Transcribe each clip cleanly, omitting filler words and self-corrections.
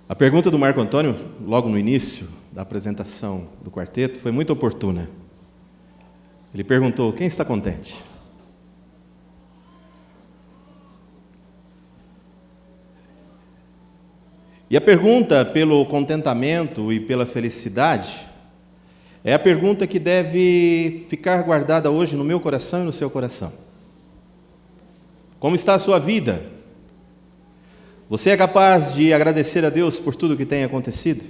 A pergunta do Marco Antônio, logo no início da apresentação do quarteto, foi muito oportuna. Ele perguntou: quem está contente? E a pergunta pelo contentamento e pela felicidade é a pergunta que deve ficar guardada hoje no meu coração e no seu coração. Como está a sua vida? Você é capaz de agradecer a Deus por tudo que tem acontecido?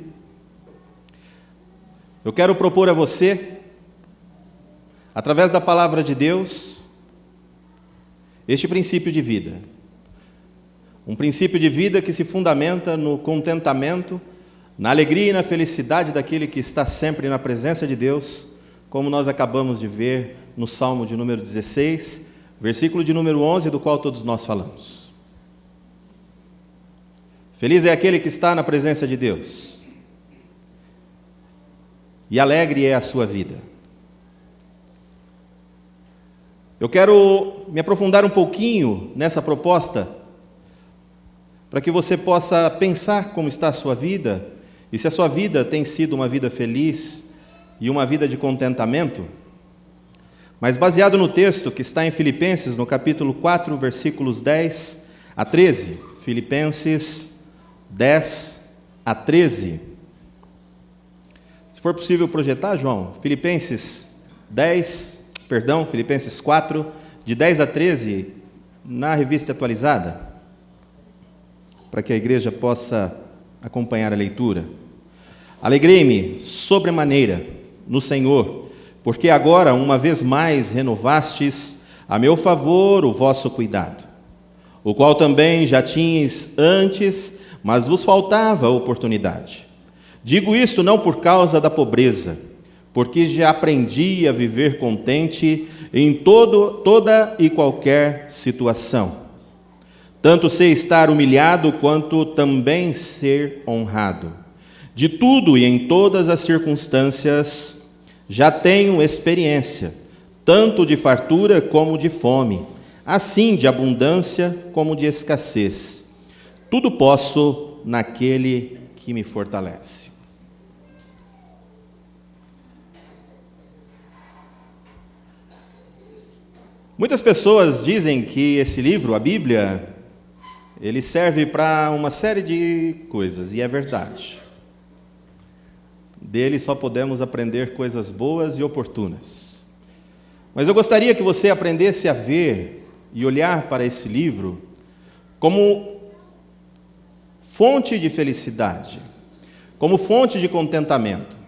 Eu quero propor a você, através da palavra de Deus, este princípio de vida. Um princípio de vida que se fundamenta no contentamento, na alegria e na felicidade daquele que está sempre na presença de Deus, como nós acabamos de ver no Salmo de número 16, versículo de número 11, do qual todos nós falamos. Feliz é aquele que está na presença de Deus, e alegre é a sua vida. Eu quero me aprofundar um pouquinho nessa proposta, para que você possa pensar como está a sua vida, e se a sua vida tem sido uma vida feliz e uma vida de contentamento, mas baseado no texto que está em Filipenses, no capítulo 4, versículos 10 a 13, Filipenses 10 a 13. Se for possível projetar, João, Filipenses 4, de 10 a 13, na revista atualizada, para que a igreja possa acompanhar a leitura. Alegrei-me sobremaneira no Senhor, porque agora, uma vez mais, renovastes a meu favor o vosso cuidado, o qual também já tinhas antes, mas vos faltava oportunidade. Digo isto não por causa da pobreza, porque já aprendi a viver contente em toda e qualquer situação. Tanto sei estar humilhado, quanto também ser honrado. De tudo e em todas as circunstâncias já tenho experiência, tanto de fartura como de fome, assim de abundância como de escassez. Tudo posso naquele que me fortalece. Muitas pessoas dizem que esse livro, a Bíblia, ele serve para uma série de coisas, e é verdade. Dele só podemos aprender coisas boas e oportunas. Mas eu gostaria que você aprendesse a ver e olhar para esse livro como fonte de felicidade, como fonte de contentamento,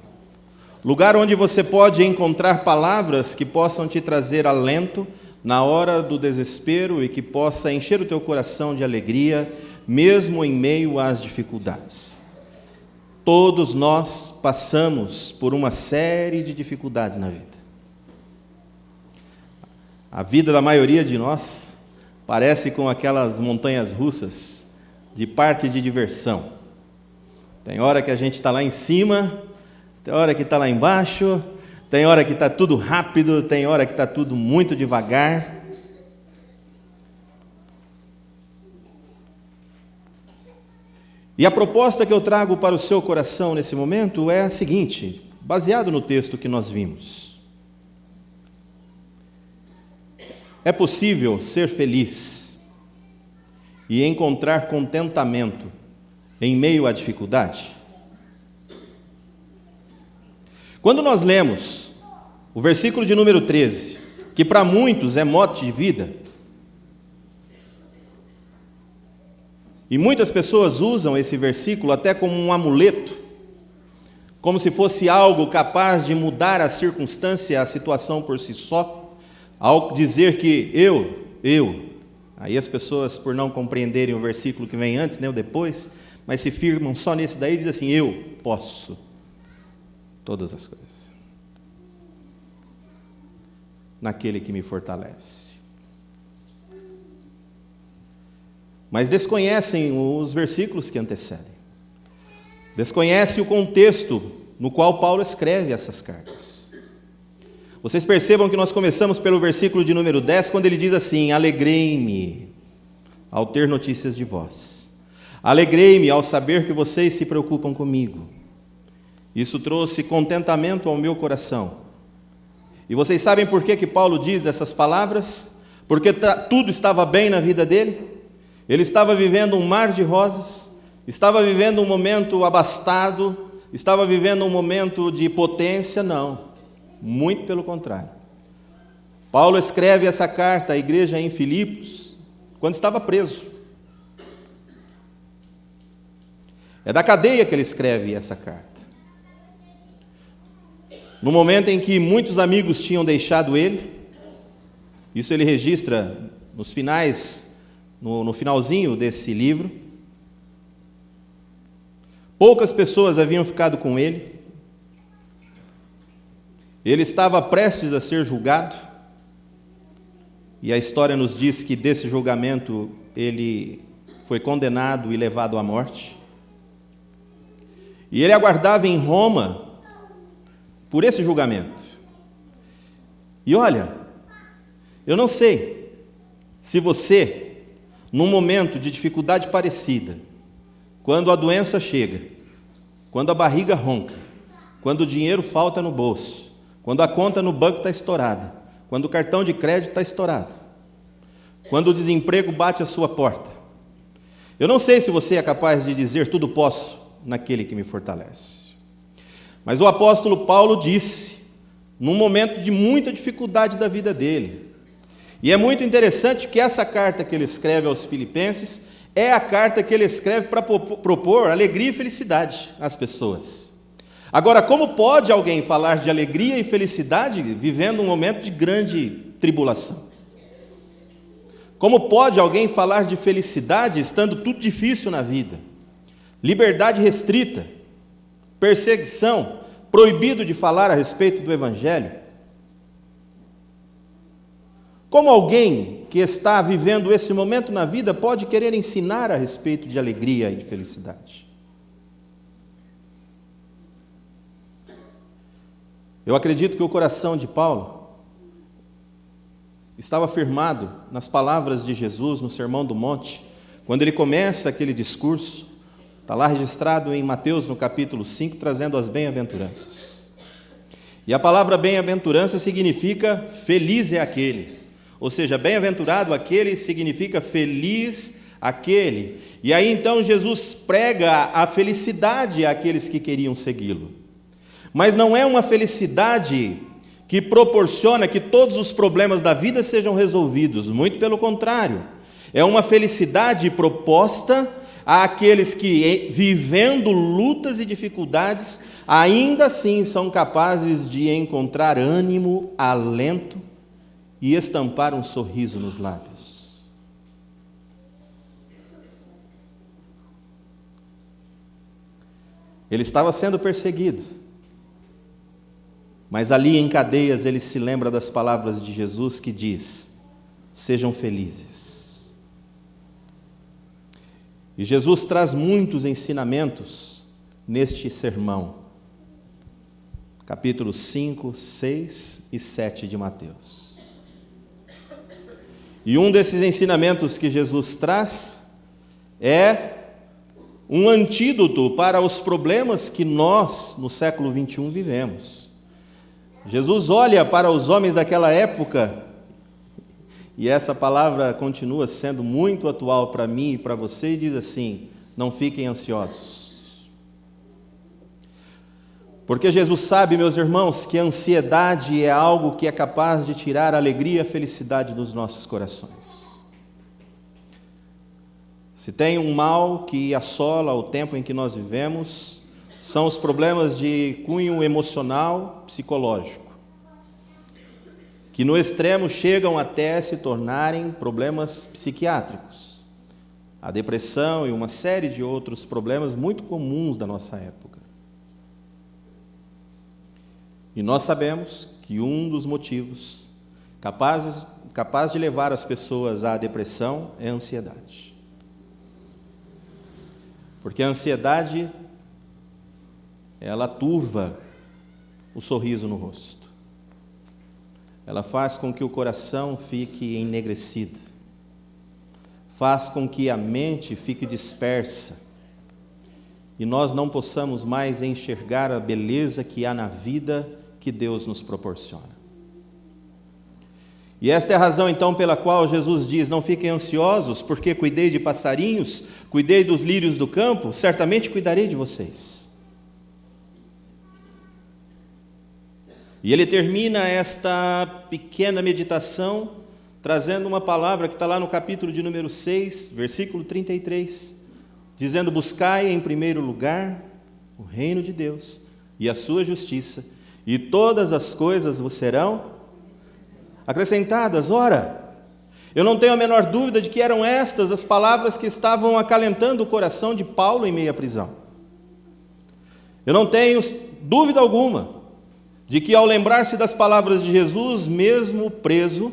lugar onde você pode encontrar palavras que possam te trazer alento na hora do desespero e que possa encher o teu coração de alegria, mesmo em meio às dificuldades. Todos nós passamos por uma série de dificuldades na vida. A vida da maioria de nós parece com aquelas montanhas russas de parque de diversão. Tem hora que a gente está lá em cima, tem hora que está lá embaixo, tem hora que está tudo rápido, tem hora que está tudo muito devagar. E a proposta que eu trago para o seu coração nesse momento é a seguinte, baseado no texto que nós vimos. É possível ser feliz e encontrar contentamento em meio à dificuldade? Quando nós lemos o versículo de número 13, que para muitos é mote de vida, e muitas pessoas usam esse versículo até como um amuleto, como se fosse algo capaz de mudar a circunstância, a situação por si só, ao dizer que eu, aí as pessoas, por não compreenderem o versículo que vem antes, ou depois, mas se firmam só nesse daí, diz assim: eu posso todas as coisas naquele que me fortalece. Mas desconhecem os versículos que antecedem, desconhecem o contexto no qual Paulo escreve essas cartas. Vocês percebam que nós começamos pelo versículo de número 10, quando ele diz assim: alegrei-me ao ter notícias de vós. Alegrei-me ao saber que vocês se preocupam comigo. Isso trouxe contentamento ao meu coração. E vocês sabem por que Paulo diz essas palavras? Porque tudo estava bem na vida dele. Ele estava vivendo um mar de rosas, estava vivendo um momento abastado, estava vivendo um momento de potência. Não, muito pelo contrário. Paulo escreve essa carta à igreja em Filipos quando estava preso. É da cadeia que ele escreve essa carta. No momento em que muitos amigos tinham deixado ele, isso ele registra nos finais, no finalzinho desse livro. Poucas pessoas haviam ficado com ele. Ele estava prestes a ser julgado. E a história nos diz que desse julgamento ele foi condenado e levado à morte. E ele aguardava em Roma por esse julgamento. E olha, eu não sei se você, num momento de dificuldade parecida, quando a doença chega, quando a barriga ronca, quando o dinheiro falta no bolso, quando a conta no banco está estourada, quando o cartão de crédito está estourado, quando o desemprego bate à sua porta, eu não sei se você é capaz de dizer: tudo posso naquele que me fortalece. Mas o apóstolo Paulo disse, num momento de muita dificuldade da vida dele, e é muito interessante que essa carta que ele escreve aos Filipenses é a carta que ele escreve para propor alegria e felicidade às pessoas. Agora, como pode alguém falar de alegria e felicidade vivendo um momento de grande tribulação? Como pode alguém falar de felicidade estando tudo difícil na vida? Liberdade restrita, perseguição, proibido de falar a respeito do Evangelho. Como alguém que está vivendo esse momento na vida pode querer ensinar a respeito de alegria e de felicidade? Eu acredito que o coração de Paulo estava firmado nas palavras de Jesus no Sermão do Monte, quando ele começa aquele discurso. Está lá registrado em Mateus, no capítulo 5, trazendo as bem-aventuranças. E a palavra bem-aventurança significa feliz é aquele. Ou seja, bem-aventurado aquele significa feliz aquele. E aí então Jesus prega a felicidade àqueles que queriam segui-lo. Mas não é uma felicidade que proporciona que todos os problemas da vida sejam resolvidos. Muito pelo contrário. É uma felicidade proposta àqueles que, vivendo lutas e dificuldades, ainda assim são capazes de encontrar ânimo, alento e estampar um sorriso nos lábios. Ele estava sendo perseguido, mas ali em cadeias ele se lembra das palavras de Jesus que diz: sejam felizes. E Jesus traz muitos ensinamentos neste sermão, capítulos 5, 6 e 7 de Mateus. E um desses ensinamentos que Jesus traz é um antídoto para os problemas que nós, no século 21, vivemos. Jesus olha para os homens daquela época, e essa palavra continua sendo muito atual para mim e para você, e diz assim: não fiquem ansiosos. Porque Jesus sabe, meus irmãos, que a ansiedade é algo que é capaz de tirar a alegria e a felicidade dos nossos corações. Se tem um mal que assola o tempo em que nós vivemos, são os problemas de cunho emocional, psicológico, que no extremo chegam até se tornarem problemas psiquiátricos. A depressão e uma série de outros problemas muito comuns da nossa época. E nós sabemos que um dos motivos capaz de levar as pessoas à depressão é a ansiedade. Porque a ansiedade, ela turva o sorriso no rosto. Ela faz com que o coração fique enegrecido. faz com que a mente fique dispersa e nós não possamos mais enxergar a beleza que há na vida que Deus nos proporciona. E esta é a razão, então, pela qual Jesus diz: não fiquem ansiosos, porque cuidei de passarinhos, cuidei dos lírios do campo, certamente cuidarei de vocês. E ele termina esta pequena meditação trazendo uma palavra que está lá no capítulo de número 6, versículo 33, dizendo: buscai em primeiro lugar o reino de Deus e a sua justiça, e todas as coisas vos serão acrescentadas. Ora, eu não tenho a menor dúvida de que eram estas as palavras que estavam acalentando o coração de Paulo em meio à prisão. Eu não tenho dúvida alguma de que, ao lembrar-se das palavras de Jesus, mesmo preso,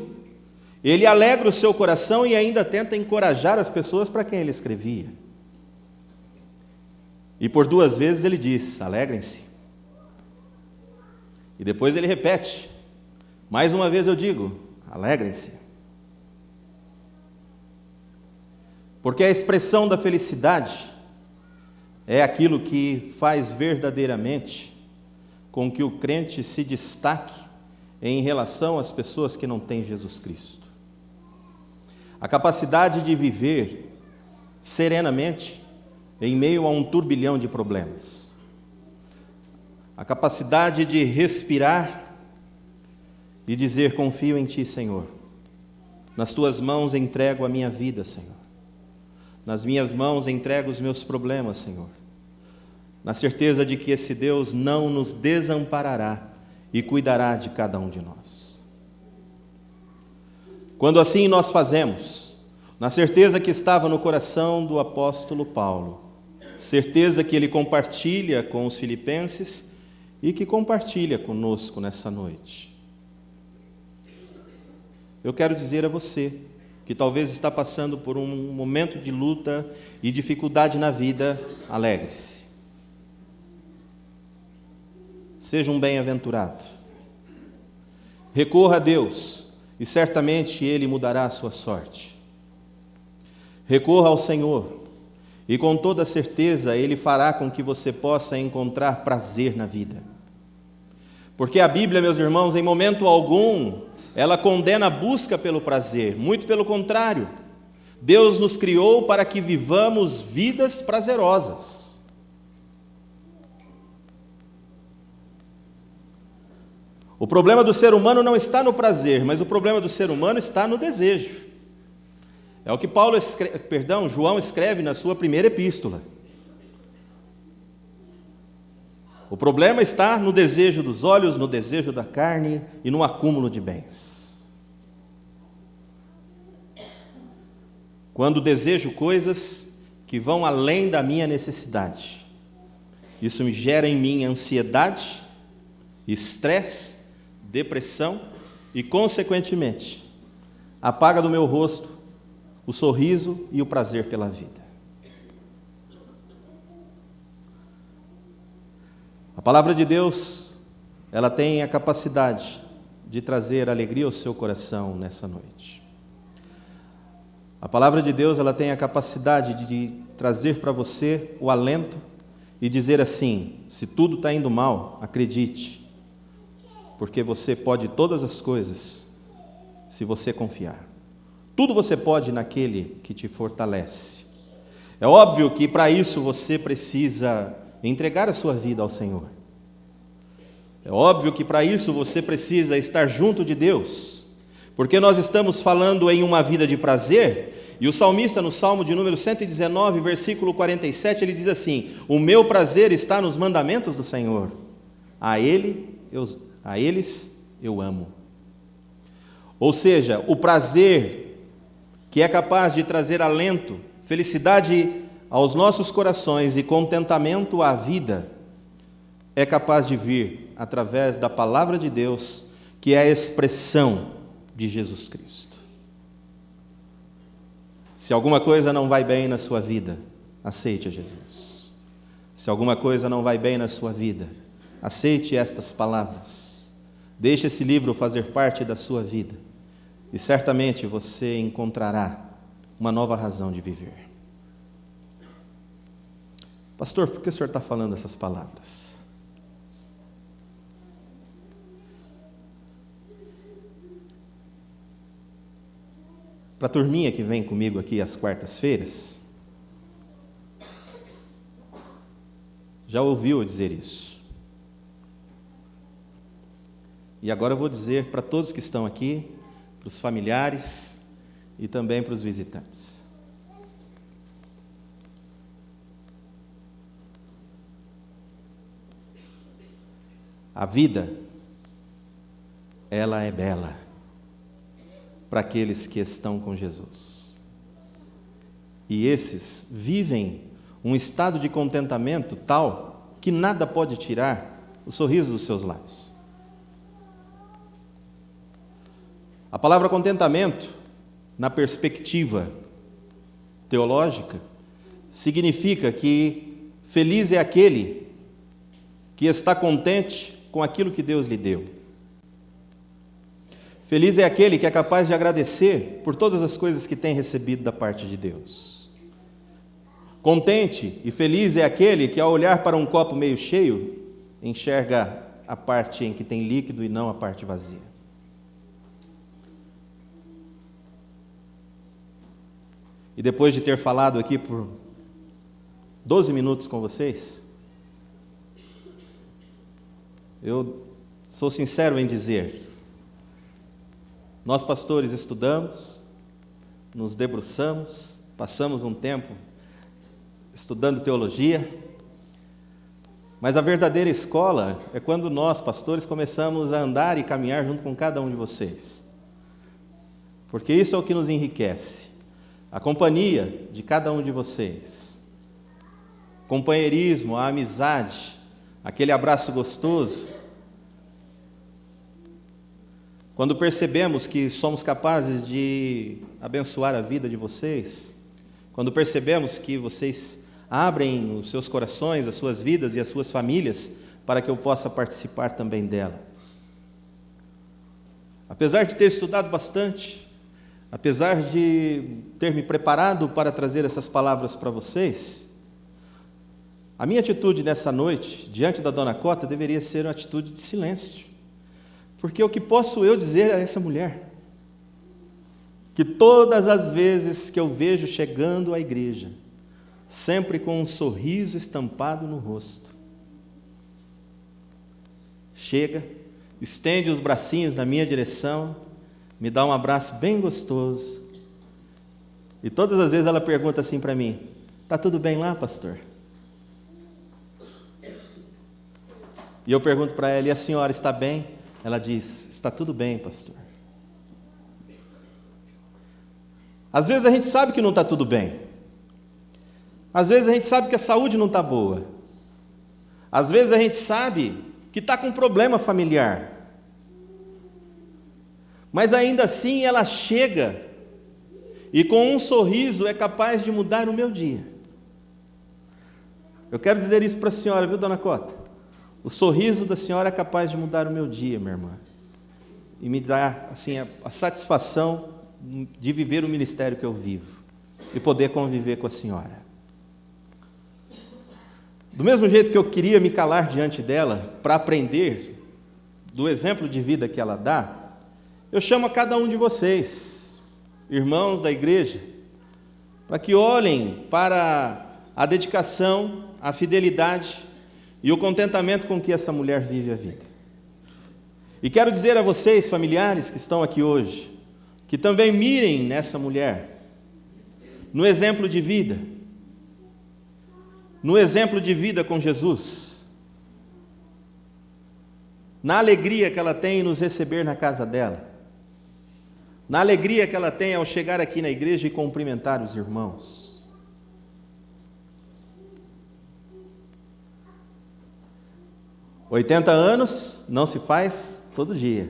ele alegra o seu coração e ainda tenta encorajar as pessoas para quem ele escrevia. E por 2 vezes ele diz: alegrem-se. E depois ele repete: mais uma vez eu digo, alegrem-se. Porque a expressão da felicidade é aquilo que faz verdadeiramente com que o crente se destaque em relação às pessoas que não têm Jesus Cristo. A capacidade de viver serenamente em meio a um turbilhão de problemas. A capacidade de respirar e dizer: confio em Ti, Senhor. Nas Tuas mãos entrego a minha vida, Senhor. Nas minhas mãos entrego os meus problemas, Senhor. Na certeza de que esse Deus não nos desamparará e cuidará de cada um de nós. Quando assim nós fazemos, na certeza que estava no coração do apóstolo Paulo, certeza que ele compartilha com os filipenses e que compartilha conosco nessa noite. Eu quero dizer a você, que talvez está passando por um momento de luta e dificuldade na vida, alegre-se. Seja um bem-aventurado. Recorra a Deus e certamente Ele mudará a sua sorte. Recorra ao Senhor e com toda certeza Ele fará com que você possa encontrar prazer na vida. Porque a Bíblia, meus irmãos, em momento algum, ela condena a busca pelo prazer, muito pelo contrário. Deus nos criou para que vivamos vidas prazerosas. O problema do ser humano não está no prazer, mas o problema do ser humano está no desejo. É o que João escreve na sua primeira epístola. O problema está no desejo dos olhos, no desejo da carne e no acúmulo de bens. Quando desejo coisas que vão além da minha necessidade, isso me gera em mim ansiedade, estresse, depressão e, consequentemente, apaga do meu rosto o sorriso e o prazer pela vida. A palavra de Deus, ela tem a capacidade de trazer alegria ao seu coração nessa noite. A palavra de Deus, ela tem a capacidade de trazer para você o alento e dizer assim: se tudo está indo mal, acredite, porque você pode todas as coisas se você confiar. Tudo você pode naquele que te fortalece. É óbvio que para isso você precisa entregar a sua vida ao Senhor. É óbvio que para isso você precisa estar junto de Deus, porque nós estamos falando em uma vida de prazer, e o salmista no Salmo de número 119, versículo 47, ele diz assim: o meu prazer está nos mandamentos do Senhor, a eles eu amo. Ou seja, o prazer que é capaz de trazer alento, felicidade aos nossos corações e contentamento à vida, é capaz de vir através da palavra de Deus, que é a expressão de Jesus Cristo. Se alguma coisa não vai bem na sua vida, aceite a Jesus. Se alguma coisa não vai bem na sua vida, aceite estas palavras. Deixe esse livro fazer parte da sua vida. E certamente você encontrará uma nova razão de viver. Pastor, por que o senhor está falando essas palavras? Para a turminha que vem comigo aqui às quartas-feiras, já ouviu eu dizer isso. E agora eu vou dizer para todos que estão aqui, para os familiares e também para os visitantes. A vida, ela é bela para aqueles que estão com Jesus. E esses vivem um estado de contentamento tal que nada pode tirar o sorriso dos seus lábios. A palavra contentamento, na perspectiva teológica, significa que feliz é aquele que está contente com aquilo que Deus lhe deu. Feliz é aquele que é capaz de agradecer por todas as coisas que tem recebido da parte de Deus. Contente e feliz é aquele que, ao olhar para um copo meio cheio, enxerga a parte em que tem líquido e não a parte vazia. E depois de ter falado aqui por 12 minutos com vocês, eu sou sincero em dizer, nós pastores estudamos, nos debruçamos, passamos um tempo estudando teologia, mas a verdadeira escola é quando nós, pastores, começamos a andar e caminhar junto com cada um de vocês, porque isso é o que nos enriquece, a companhia de cada um de vocês, companheirismo, a amizade, aquele abraço gostoso. Quando percebemos que somos capazes de abençoar a vida de vocês, quando percebemos que vocês abrem os seus corações, as suas vidas e as suas famílias para que eu possa participar também dela. Apesar de ter estudado bastante, apesar de ter me preparado para trazer essas palavras para vocês, a minha atitude nessa noite, diante da Dona Cota, deveria ser uma atitude de silêncio. Porque o que posso eu dizer a essa mulher? Que todas as vezes que eu vejo chegando à igreja, sempre com um sorriso estampado no rosto, chega, estende os bracinhos na minha direção, me dá um abraço bem gostoso, e todas as vezes ela pergunta assim para mim: está tudo bem lá, pastor? E eu pergunto para ela: e a senhora está bem? Ela diz: está tudo bem, pastor. Às vezes a gente sabe que não está tudo bem. Às vezes a gente sabe que a saúde não está boa. Às vezes a gente sabe que está com um problema familiar. Mas ainda assim ela chega e com um sorriso é capaz de mudar o meu dia. Eu quero dizer isso para a senhora, viu, Dona Cota? O sorriso da senhora é capaz de mudar o meu dia, minha irmã. E me dar assim, a satisfação de viver o ministério que eu vivo. E poder conviver com a senhora. Do mesmo jeito que eu queria me calar diante dela, para aprender do exemplo de vida que ela dá, eu chamo a cada um de vocês, irmãos da igreja, para que olhem para a dedicação, a fidelidade e o contentamento com que essa mulher vive a vida. E quero dizer a vocês, familiares que estão aqui hoje, que também mirem nessa mulher, no exemplo de vida, com Jesus, na alegria que ela tem em nos receber na casa dela, na alegria que ela tem ao chegar aqui na igreja e cumprimentar os irmãos. 80 anos não se faz todo dia.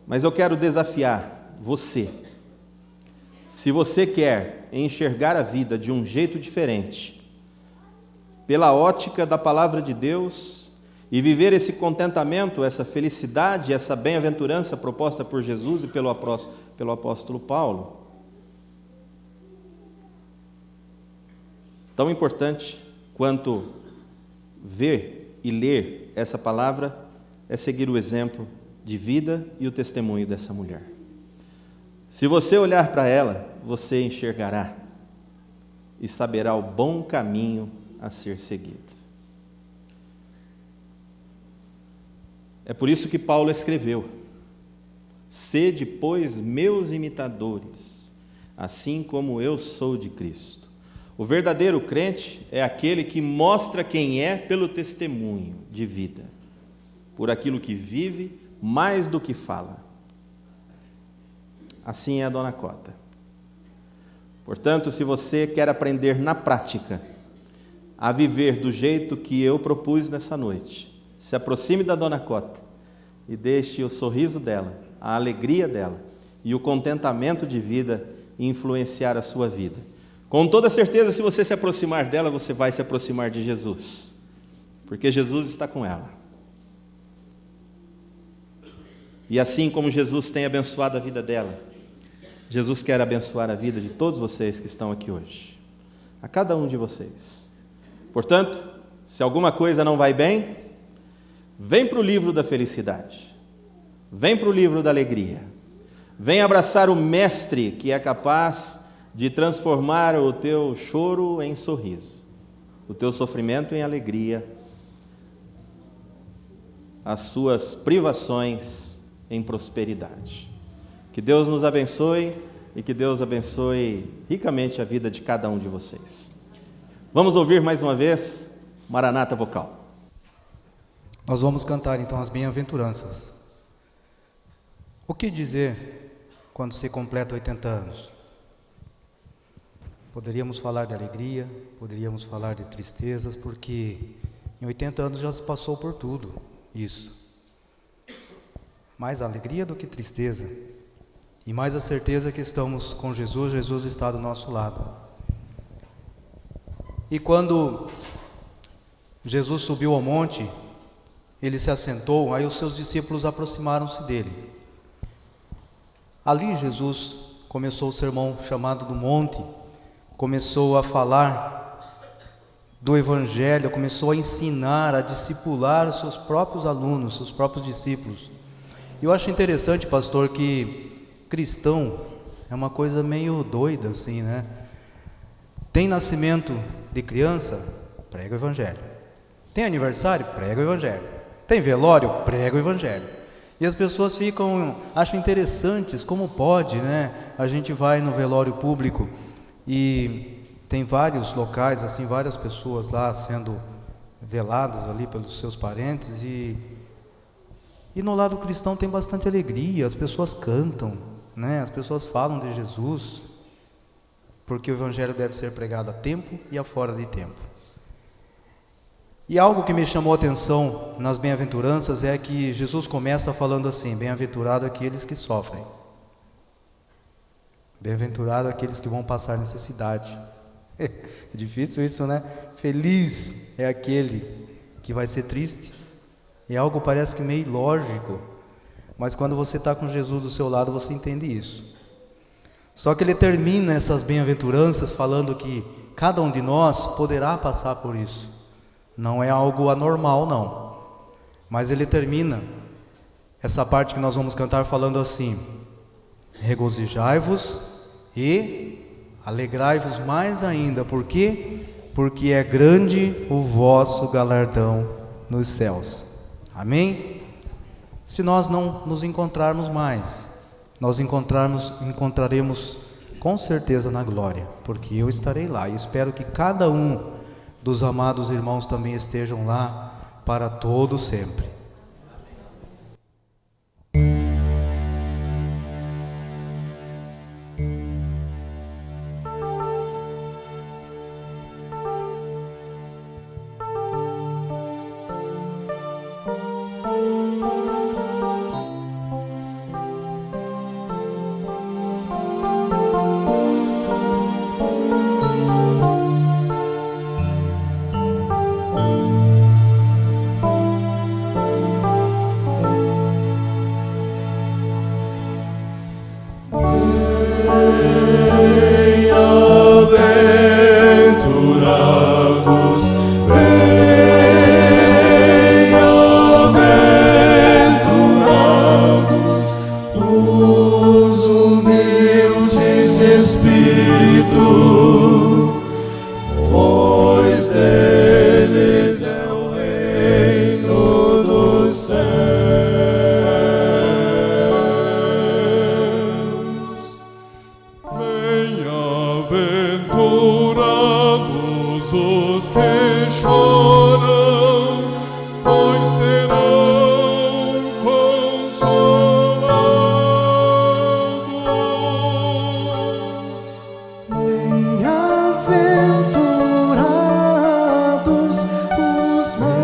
Mas eu quero desafiar você. Se você quer enxergar a vida de um jeito diferente, pela ótica da palavra de Deus, e viver esse contentamento, essa felicidade, essa bem-aventurança proposta por Jesus e pelo apóstolo Paulo. Tão importante quanto ver e ler essa palavra é seguir o exemplo de vida e o testemunho dessa mulher. Se você olhar para ela, você enxergará e saberá o bom caminho a ser seguido. É por isso que Paulo escreveu: sede, pois, meus imitadores, assim como eu sou de Cristo. O verdadeiro crente é aquele que mostra quem é pelo testemunho de vida, por aquilo que vive mais do que fala. Assim é a dona Cota. Portanto, se você quer aprender na prática a viver do jeito que eu propus nessa noite, se aproxime da dona Cota e deixe o sorriso dela, a alegria dela e o contentamento de vida influenciar a sua vida. Com toda certeza, se você se aproximar dela, você vai se aproximar de Jesus, porque Jesus está com ela. E assim como Jesus tem abençoado a vida dela, Jesus quer abençoar a vida de todos vocês que estão aqui hoje, a cada um de vocês. Portanto, se alguma coisa não vai bem, vem para o livro da felicidade, vem para o livro da alegria, vem abraçar o mestre que é capaz de transformar o teu choro em sorriso, o teu sofrimento em alegria, as suas privações em prosperidade. Que Deus nos abençoe e que Deus abençoe ricamente a vida de cada um de vocês. Vamos ouvir mais uma vez Maranata vocal. Nós vamos cantar então as bem-aventuranças. O que dizer quando se completa 80 anos? Poderíamos falar de alegria, poderíamos falar de tristezas, porque em 80 anos já se passou por tudo isso. Mais alegria do que tristeza, e mais a certeza que estamos com Jesus, Jesus está do nosso lado. E quando Jesus subiu ao monte, ele se assentou, aí os seus discípulos aproximaram-se dele. Ali Jesus começou o sermão chamado do monte, começou a falar do Evangelho, começou a ensinar, a discipular os seus próprios alunos, seus próprios discípulos. Eu acho interessante, pastor, que cristão é uma coisa meio doida assim, né? Tem nascimento de criança, prega o Evangelho. Tem aniversário, prega o Evangelho. Tem velório, prega o Evangelho. E as pessoas acham interessantes, como pode, né? A gente vai no velório público e tem vários locais, assim, várias pessoas lá sendo veladas ali pelos seus parentes, e no lado cristão tem bastante alegria, as pessoas cantam, né? As pessoas falam de Jesus, porque o Evangelho deve ser pregado a tempo e a fora de tempo. E algo que me chamou a atenção nas bem-aventuranças é que Jesus começa falando assim: bem-aventurado aqueles que sofrem, bem-aventurado aqueles que vão passar necessidade. É difícil isso, né? Feliz é aquele que vai ser triste. É algo parece que meio ilógico, mas quando você está com Jesus do seu lado, você entende isso. Só que ele termina essas bem-aventuranças falando que cada um de nós poderá passar por isso. Não é algo anormal, não. Mas ele termina essa parte que nós vamos cantar falando assim: regozijai-vos e alegrai-vos mais ainda. Por quê? Porque é grande o vosso galardão nos céus. Amém? Se nós não nos encontrarmos mais, nós encontraremos com certeza na glória, porque eu estarei lá, e espero que cada um dos amados irmãos também estejam lá para todo sempre. os que choram, pois serão consolados. Bem-aventurados os mansos,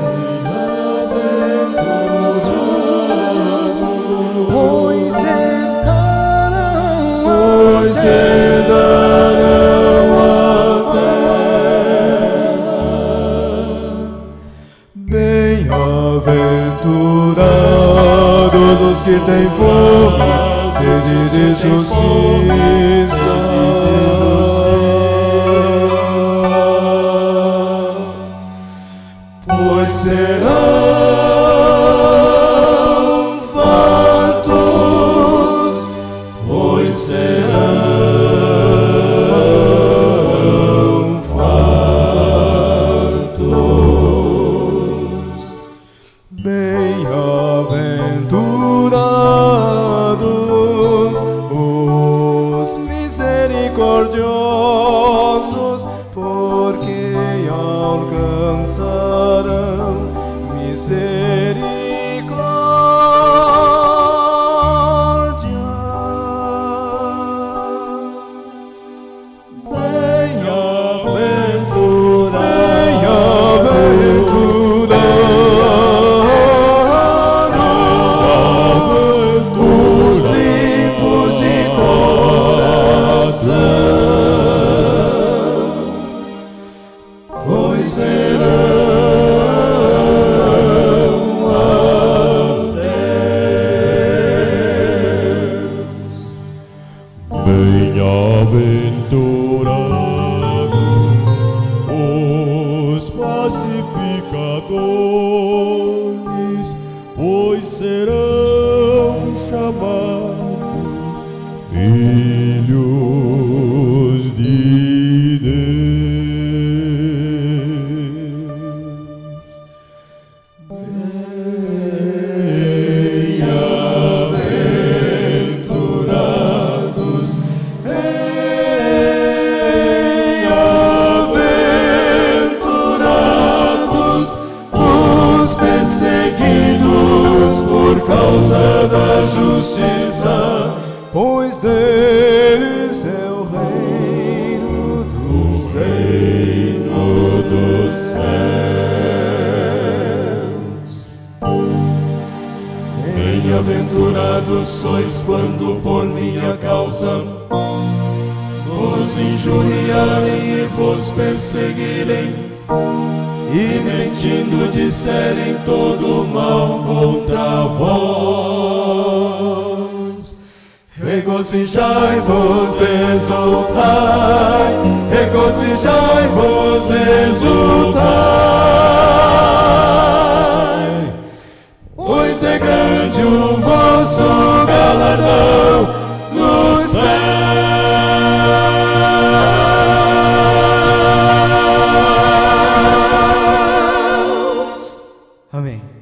pois herdarão a terra. Bem-aventurados os que têm fome, sede de justiça, pois serão fartos, pois serão fartos. Bem-aventurados os misericordiosos, porque alcançarão misericórdia. Bem-aventurados os limpos de coração, pois serão a Deus. Bem-aventurados os pacificadores, pois serão chamados filhos de Deus. Bem-aventurados, bem-aventurados os perseguidos por causa da justiça, pois deles é o reino dos céus. Bem-aventurados sois quando por minha causa vos injuriarem e vos perseguirem, e mentindo disserem todo mal contra vós. Regozijai-vos, exultai, regozijai-vos, exultai, pois é grande o vosso galardão no céu. Amém.